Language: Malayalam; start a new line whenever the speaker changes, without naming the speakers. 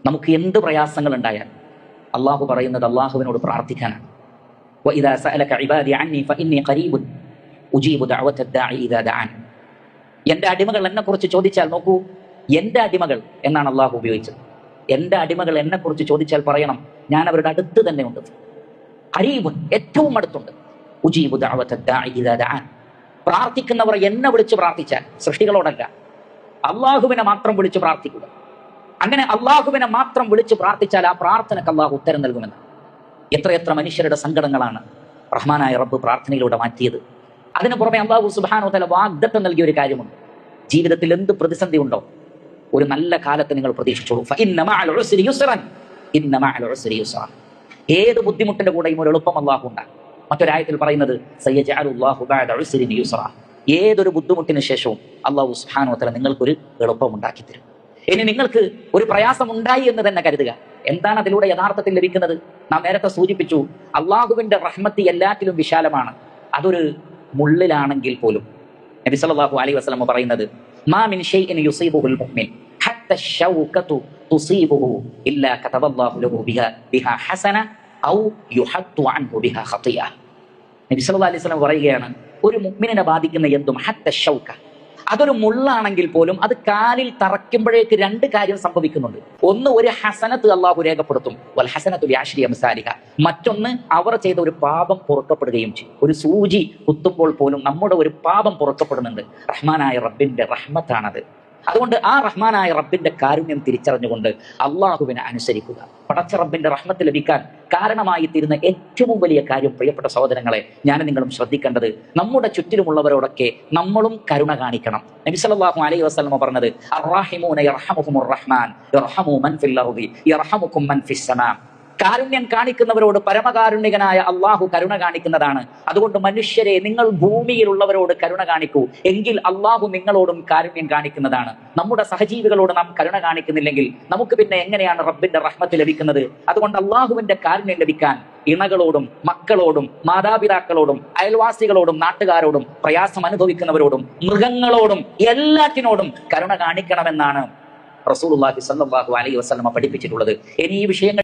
നമുക്ക് എന്ത് പ്രയാസങ്ങൾ ഉണ്ടായാൽ അള്ളാഹു പറയുന്നത് അള്ളാഹുവിനോട് പ്രാർത്ഥിക്കാനാണ്. وَإِذَا سَأَلَكَ عِبَادِي عَنِّي فَإِنِّي قَرِيبٌ أُجِيبُ دَعْوَةَ الدَّاعِ إِذَا دَعَانِ. എൻ്റെ അടിമകൾ എന്നെക്കുറിച്ച് ചോദിച്ചാൽ, നോക്കൂ, എൻ്റെ അടിമകൾ എന്നാണ് അള്ളാഹു ഉപയോഗിച്ചത്. എൻ്റെ അടിമകൾ എന്നെക്കുറിച്ച് ചോദിച്ചാൽ പറയണം, ഞാൻ അവരുടെ അടുത്ത് തന്നെ ഉണ്ട്. ഖരീബുൻ, ഏറ്റവും അടുത്തുണ്ട്. ഉജീബു ദഅവത ദാഇ ഇദാ ദഅാൻ. പ്രാർത്ഥിക്കുന്നവർ എന്നെ വിളിച്ച് പ്രാർത്ഥിച്ചാൽ, സൃഷ്ടികളോടല്ല, അള്ളാഹുവിനെ മാത്രം വിളിച്ച് പ്രാർത്ഥിക്കുക. അങ്ങനെ അള്ളാഹുവിനെ മാത്രം വിളിച്ച് പ്രാർത്ഥിച്ചാൽ ആ പ്രാർത്ഥനയ്ക്ക് അള്ളാഹു ഉത്തരം നൽകുമെന്ന്. എത്രയെത്ര മനുഷ്യരുടെ സങ്കടങ്ങളാണ് റഹ്മാനായ റബ്ബ് പ്രാർത്ഥനയിലൂടെ മാറ്റിയത്. അതിനു പുറമെ അള്ളാഹു സുബ്ഹാനഹു വ തആല വാഗ്ദത്തം നൽകിയ ഒരു കാര്യമുണ്ട്. ജീവിതത്തിൽ എന്ത് പ്രതിസന്ധി ഉണ്ടോ, ഒരു നല്ല കാലത്ത് നിങ്ങൾ പ്രതീക്ഷിച്ചോളൂ. ഫഇന്ന മഅൽ ഉസ്രി യുസ്റൻ, ഇന്ന മഅൽ ഉസ്രി യുസ്റ. ഏത് ബുദ്ധിമുട്ടിന്റെ കൂടെയും ഒരു എളുപ്പം അള്ളാഹു ഉണ്ടാകും. മറ്റൊരായത്തിൽ പറയുന്നത് സയജഅലുല്ലാഹു ബഅദ ഉസ്രിൻ യുസ്റ. ഏതൊരു ബുദ്ധിമുട്ടിന് ശേഷവും അള്ളാഹു സുബ്ഹാനഹു വ തആല നിങ്ങൾക്കൊരു എളുപ്പം ഉണ്ടാക്കി തരും. ഇനി നിങ്ങൾക്ക് ഒരു പ്രയാസം ഉണ്ടായി എന്ന് തന്നെ കരുതുക. എന്താണ് അതിലൂടെ യഥാർത്ഥത്തിൽ ലഭിക്കുന്നത്? നാം നേരത്തെ സൂചിപ്പിച്ചു, അള്ളാഹുവിന്റെ റഹ്മത്ത് എല്ലാറ്റിലും വിശാലമാണ്. അതൊരു മുള്ളിലാണെങ്കിൽ പോലും നബി സല്ലല്ലാഹു അലൈഹി വസല്ലം പറയുന്നത്, മാ മിൻ ഷൈഇൻ യുസീബുൽ മുഅ്മിൻ ഹത്ത ശൗകതു തുസീബുഹു ഇല്ലാ കതബല്ലാഹു ലഹു ബിഹാ ഹസന ഔ യുഹത്തു അൻഹു ബിഹാ ഖതിയ. നബി സല്ലല്ലാഹു അലൈഹി വസല്ലം പറയുകയാണ്, ഒരു മുഅ്മിനെ ബാധിക്കുന്ന എന്തും ഹത്ത ശൗക, അതൊരു മുള്ളാണെങ്കിൽ പോലും അത് കാലിൽ തറയ്ക്കുമ്പോഴേക്ക് രണ്ട് കാര്യം സംഭവിക്കുന്നുണ്ട്. ഒന്ന്, ഒരു ഹസനത്ത് അള്ളാഹു രേഖപ്പെടുത്തും, വൽ ഹസനത്തു ബിഅശ്രി അംസാലിഹ. മറ്റൊന്ന്, അവർ ചെയ്ത ഒരു പാപം പൊറുക്കപ്പെടുകയും ചെയ്യും. ഒരു സൂചി കുത്തുമ്പോൾ പോലും നമ്മുടെ ഒരു പാപം പൊറുക്കപ്പെടുന്നുണ്ട്. റഹ്മാനായ റബ്ബിന്റെ റഹ്മത്താണത്. അതുകൊണ്ട് ആ റഹ്മാനായ റബ്ബിന്റെ കാരുണ്യം തിരിച്ചറിഞ്ഞുകൊണ്ട് അള്ളാഹുവിനെ അനുസരിക്കുക. പടച്ച റബ്ബിന്റെ റഹ്മത്ത് ലഭിക്കാൻ കാരണമായി തീരുന്ന ഏറ്റവും വലിയ കാര്യം, പ്രിയപ്പെട്ട സഹോദരങ്ങളെ, ഞാനും നിങ്ങളും ശ്രദ്ധിക്കേണ്ടത്, നമ്മുടെ ചുറ്റിലുമുള്ളവരോടൊക്കെ നമ്മളും കരുണ കാണിക്കണം. നബി സല്ലല്ലാഹു അലൈഹി വസല്ലം പറഞ്ഞത്, അർറഹിമൂന യർഹമുഹുമുർ റഹ്മാൻ യർഹമു മൻ ഫിൽ അർദി യർഹമുകും മൻ ഫിസ് സമാ. കാരുണ്യം കാണിക്കുന്നവരോട് പരമകാരുണ്യകനായ അള്ളാഹു കരുണ കാണിക്കുന്നതാണ്. അതുകൊണ്ട് മനുഷ്യരെ, നിങ്ങൾ ഭൂമിയിലുള്ളവരോട് കരുണ കാണിക്കൂ, എങ്കിൽ അള്ളാഹു നിങ്ങളോടും കാരുണ്യം കാണിക്കുന്നതാണ്. നമ്മുടെ സഹജീവികളോട് നാം കരുണ കാണിക്കുന്നില്ലെങ്കിൽ നമുക്ക് പിന്നെ എങ്ങനെയാണ് റബ്ബിന്റെ റഹ്മത്ത് ലഭിക്കുന്നത്? അതുകൊണ്ട് അള്ളാഹുവിന്റെ കാരുണ്യം ലഭിക്കാൻ ഇണകളോടും മക്കളോടും മാതാപിതാക്കളോടും അയൽവാസികളോടും നാട്ടുകാരോടും പ്രയാസം അനുഭവിക്കുന്നവരോടും മൃഗങ്ങളോടും എല്ലാറ്റിനോടും കരുണ കാണിക്കണമെന്നാണ് റസൂലുള്ളാഹി സ്വല്ലല്ലാഹു അലൈഹി വസല്ലം പഠിപ്പിച്ചിട്ടുള്ളത്. ഇനി ഈ വിഷയങ്ങൾ